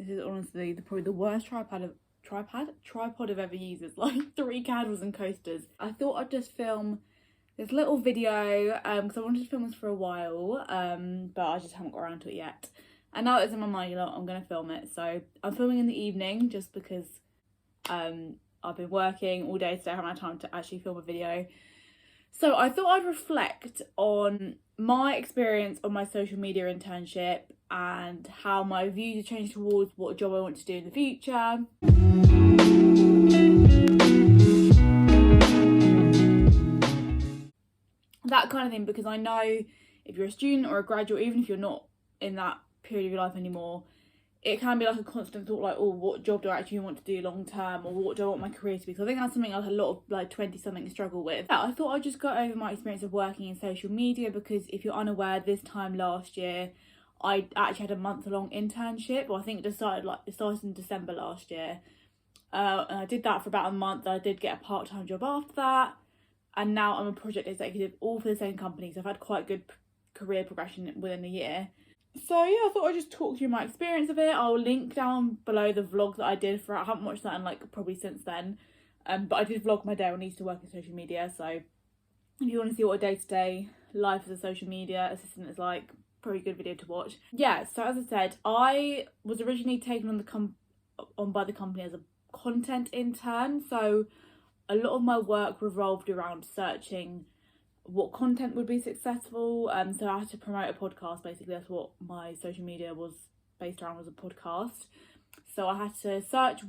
This is honestly probably the worst tripod I've ever used. It's like 3 candles and coasters. I thought I'd just film this little video because I wanted to film this for a while, but I just haven't got around to it yet. And now it's in my mind, you know, I'm gonna film it. So I'm filming in the evening just because I've been working all day today. I haven't had time to actually film a video. So I thought I'd reflect on my experience on my social media internship and how my views have changed towards what job I want to do in the future. That kind of thing, because I know if you're a student or a graduate, even if you're not in that period of your life anymore, it can be like a constant thought, like, oh, what job do I actually want to do long term, or what do I want my career to be? So I think that's something like a lot of like 20-somethings struggle with. Yeah, I thought I'd just go over my experience of working in social media, because if you're unaware, this time last year I actually had a month-long internship. Well, I think it started in December last year, and I did that for about a month. I did get a part-time job after that, and now I'm a project executive, all for the same company. So I've had quite good career progression within a year. So yeah, I thought I'd just talk through my experience of it. I'll link down below the vlog that I did for it. I haven't watched that in like probably since then, but I did vlog my day when I used to work in social media. So if you want to see what a day-to-day life as a social media assistant is like, probably a good video to watch. Yeah, so as I said, I was originally taken on by the company as a content intern. So a lot of my work revolved around searching what content would be successful. So I had to promote a podcast. Basically, that's what my social media was based around, was a podcast. So I had to search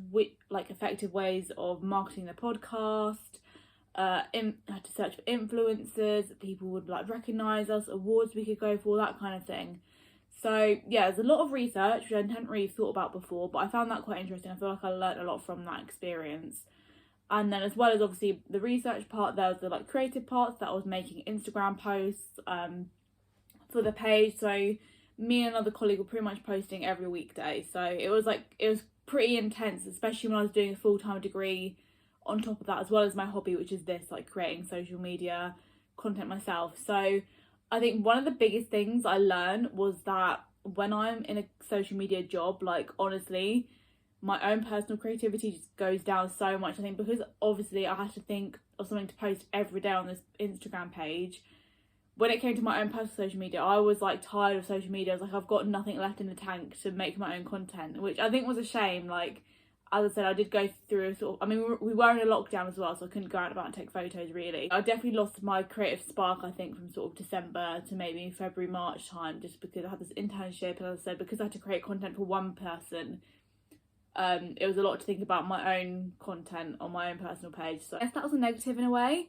like effective ways of marketing the podcast. I had to search for influencers that people would like recognise us, awards we could go for, that kind of thing. So yeah, there's a lot of research which I hadn't really thought about before, but I found that quite interesting. I feel like I learned a lot from that experience. And then, as well as obviously the research part, there was the like creative parts that I was making Instagram posts for the page. So me and another colleague were pretty much posting every weekday. So it was pretty intense, especially when I was doing a full-time degree on top of that, as well as my hobby, which is this, like creating social media content myself. So I think one of the biggest things I learned was that when I'm in a social media job, like honestly, my own personal creativity just goes down so much. I think because obviously I had to think of something to post every day on this Instagram page. When it came to my own personal social media, I was like tired of social media. I was like, I've got nothing left in the tank to make my own content, which I think was a shame. Like, as I said, I did go through a sort of, I mean, we were in a lockdown as well, so I couldn't go out about and take photos really. I definitely lost my creative spark, I think, from sort of December to maybe February, March time, just because I had this internship, and as I said, because I had to create content for one person, it was a lot to think about my own content on my own personal page. So I guess that was a negative in a way.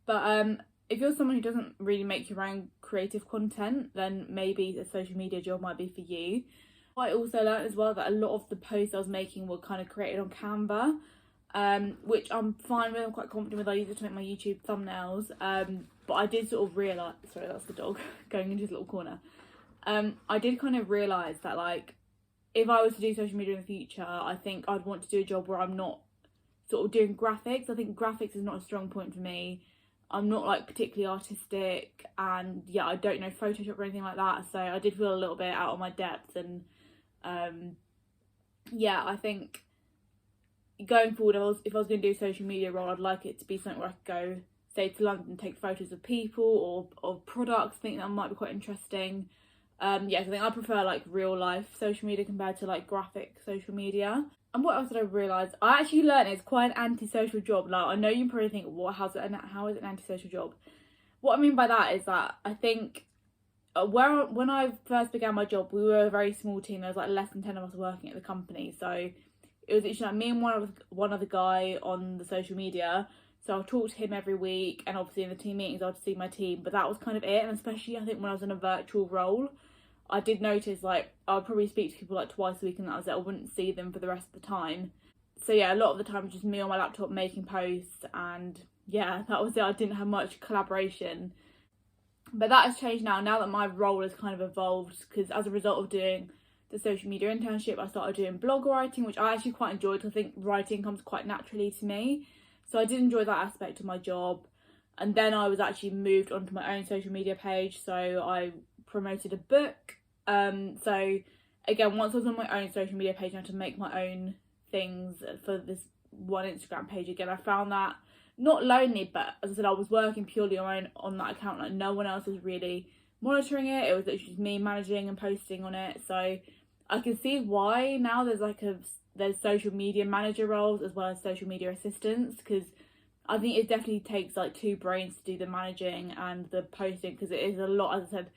But if you're someone who doesn't really make your own creative content, then maybe a social media job might be for you. I also learned as well that a lot of the posts I was making were kind of created on Canva, which I'm fine with, I'm quite confident with. I use it to make my YouTube thumbnails. But I did sort of realise, sorry, that's the dog going into his little corner. I did kind of realise that like, if I was to do social media in the future, I think I'd want to do a job where I'm not sort of doing graphics. I think graphics is not a strong point for me. I'm not like particularly artistic, and yeah, I don't know Photoshop or anything like that. So I did feel a little bit out of my depth, and yeah, I think going forward, if I was going to do a social media role, I'd like it to be something where I could go, say, to London and take photos of people or products. I think that might be quite interesting. Yeah, so I think I prefer like real life social media compared to like graphic social media. And what else did I realise? I actually learned it's quite an antisocial job. Like, I know you probably think, how is it an antisocial job? What I mean by that is that I think when I first began my job, we were a very small team. There was like less than 10 of us working at the company. So it was literally like me and one other guy on the social media. So I'll talk to him every week, and obviously in the team meetings I'd see my team, but that was kind of it. And especially I think when I was in a virtual role, I did notice like I'd probably speak to people like twice a week, and that was it. I wouldn't see them for the rest of the time. So yeah, a lot of the time it was just me on my laptop making posts, and yeah, that was it. I didn't have much collaboration. But that has changed now that my role has kind of evolved, because as a result of doing the social media internship, I started doing blog writing, which I actually quite enjoyed. I think writing comes quite naturally to me. So I did enjoy that aspect of my job. And then I was actually moved onto my own social media page. So I promoted a book. So again, once I was on my own social media page, I had to make my own things for this one Instagram page. Again, I found that not lonely, but as I said, I was working purely on that account. Like, no one else was really monitoring it. It was literally just me managing and posting on it. So I can see why now there's social media manager roles as well as social media assistants, because I think it definitely takes like two brains to do the managing and the posting, because it is a lot. As I said,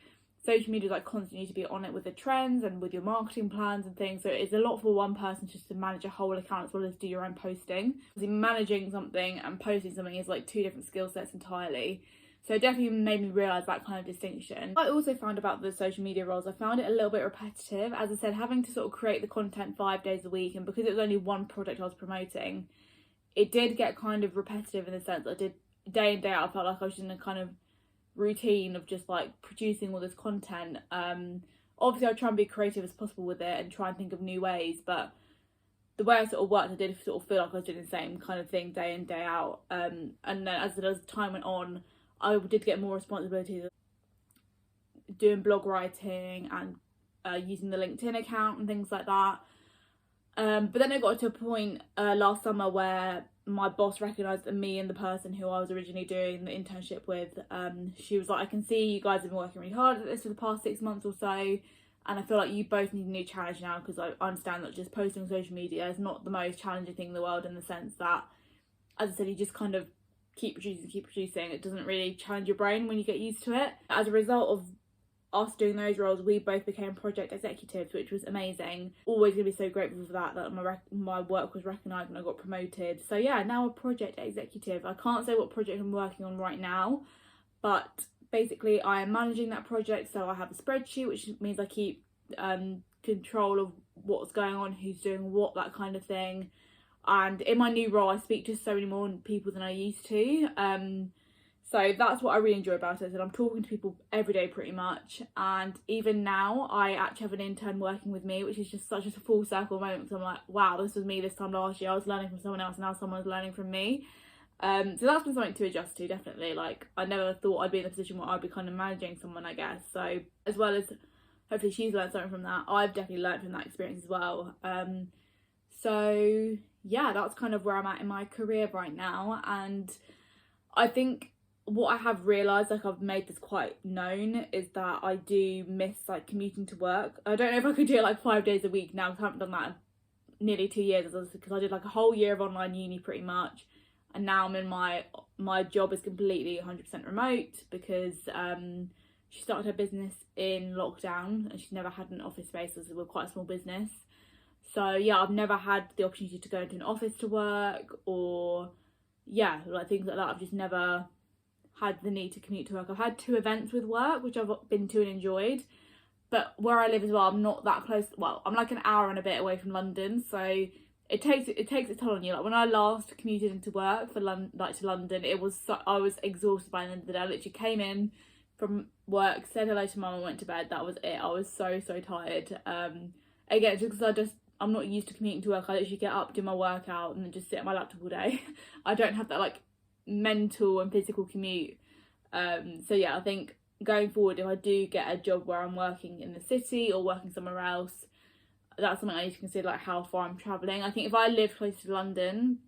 social media is like constantly to be on it with the trends and with your marketing plans and things, so it's a lot for one person just to manage a whole account as well as do your own posting. Managing something and posting something is like two different skill sets entirely, so it definitely made me realise that kind of distinction. I also found about the social media roles, I found it a little bit repetitive. As I said, having to sort of create the content 5 days a week, and because it was only one project I was promoting, it did get kind of repetitive in the sense that I did day in day out. I felt like I was in a kind of routine of just like producing all this content. Obviously I try and be creative as possible with it and try and think of new ways, but the way I sort of worked, I did sort of feel like I was doing the same kind of thing day in day out. And then as time went on, I did get more responsibilities of doing blog writing and using the LinkedIn account and things like that. But then it got to a point last summer where my boss recognised that me and the person who I was originally doing the internship with, she was like, I can see you guys have been working really hard at this for the past 6 months or so, and I feel like you both need a new challenge now, because I understand that just posting on social media is not the most challenging thing in the world, in the sense that, as I said, you just kind of keep producing. It doesn't really challenge your brain when you get used to it. As a result of us doing those roles, we both became project executives, which was amazing. Always gonna be so grateful for that my work was recognised and I got promoted. So yeah, now a project executive. I can't say what project I'm working on right now, but basically I am managing that project. So I have a spreadsheet, which means I keep control of what's going on, who's doing what, that kind of thing. And in my new role, I speak to so many more people than I used to. So that's what I really enjoy about it, and I'm talking to people every day pretty much. And even now, I actually have an intern working with me, which is just such a full circle moment, because I'm like, wow, this was me this time last year. I was learning from someone else, and now someone's learning from me. So that's been something to adjust to, definitely. Like, I never thought I'd be in a position where I'd be kind of managing someone, I guess. So as well as hopefully she's learned something from that, I've definitely learned from that experience as well. So yeah, that's kind of where I'm at in my career right now. And I think what I have realised, like I've made this quite known, is that I do miss like commuting to work. I don't know if I could do it like 5 days a week now, because I haven't done that in nearly 2 years, because I did like a whole year of online uni pretty much, and now I'm in my job is completely 100% remote, because she started her business in lockdown and she's never had an office space, as we're quite a small business. So yeah, I've never had the opportunity to go into an office to work, or yeah, like things like that. I've just never had the need to commute to work. I've had 2 events with work which I've been to and enjoyed, but where I live as well, I'm not that close. Well, I'm like an hour and a bit away from London, so it takes its toll on you. Like when I last commuted into work for to London, I was exhausted by the end of the day. I literally came in from work, said hello to mum and went to bed. That was it. I was so tired. Again, just because I'm not used to commuting to work. I literally get up, do my workout, and then just sit at my laptop all day. I don't have that like mental and physical commute. So yeah, I think going forward, if I do get a job where I'm working in the city or working somewhere else, that's something I need to consider, like how far I'm travelling. I think if I lived close to London,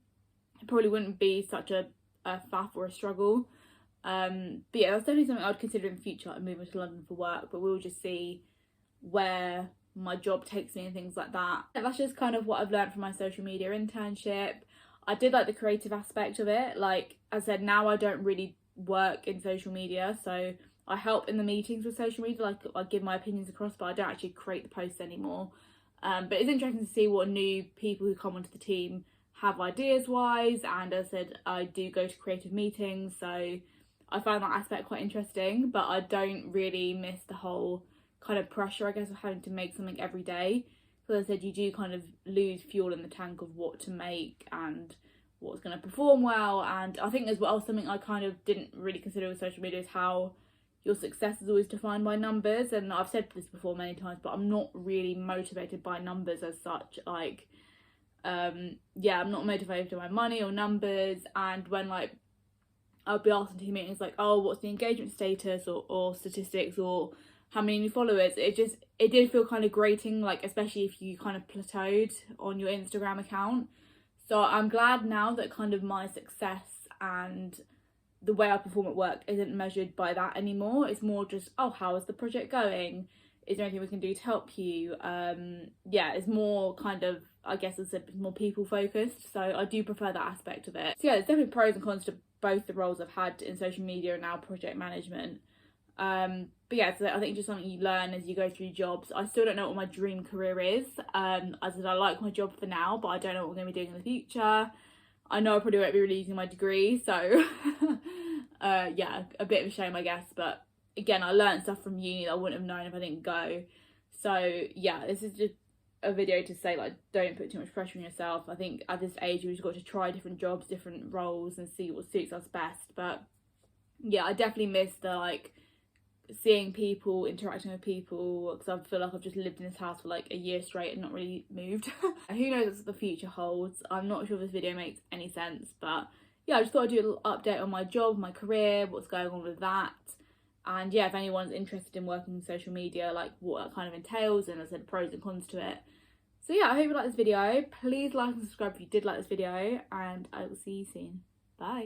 it probably wouldn't be such a faff or a struggle. But yeah, that's definitely something I'd consider in the future, like moving to London for work, but we'll just see where my job takes me and things like that. That's just kind of what I've learned from my social media internship. I did like the creative aspect of it. Like I said, now I don't really work in social media, so I help in the meetings with social media, like I give my opinions across, but I don't actually create the posts anymore. But it's interesting to see what new people who come onto the team have ideas wise, and as I said, I do go to creative meetings, so I find that aspect quite interesting, but I don't really miss the whole kind of pressure, I guess, of having to make something every day. So as I said, you do kind of lose fuel in the tank of what to make and what's going to perform well. And I think as well, something I kind of didn't really consider with social media is how your success is always defined by numbers. And I've said this before many times, but I'm not really motivated by numbers as such. Like, yeah, I'm not motivated by money or numbers. And when like I'll be asked in team meetings like, oh, what's the engagement status or statistics, or how many new followers. It did feel kind of grating, like especially if you kind of plateaued on your Instagram account. So I'm glad now that kind of my success and the way I perform at work isn't measured by that anymore. It's more just, oh, how is the project going? Is there anything we can do to help you? Yeah, it's more kind of, I guess it's more people focused. So I do prefer that aspect of it. So yeah, there's definitely pros and cons to both the roles I've had in social media and now project management. But yeah, so I think just something you learn as you go through jobs. I still don't know what my dream career is. As I said, I like my job for now, but I don't know what we're going to be doing in the future. I know I probably won't be releasing my degree, so yeah, a bit of a shame, I guess. But again, I learned stuff from uni that I wouldn't have known if I didn't go. So yeah, this is just a video to say, like, don't put too much pressure on yourself. I think at this age we've just got to try different jobs, different roles, and see what suits us best. But yeah, I definitely miss the, like, seeing people, interacting with people, because I feel like I've just lived in this house for like a year straight and not really moved. Who knows what the future holds. I'm not sure if this video makes any sense, but yeah, I just thought I'd do a little update on my job, my career, what's going on with that. And yeah, if anyone's interested in working in social media, like what that kind of entails, and as I said, pros and cons to it. So yeah, I hope you like this video. Please like and subscribe if you did like this video, and I will see you soon. Bye.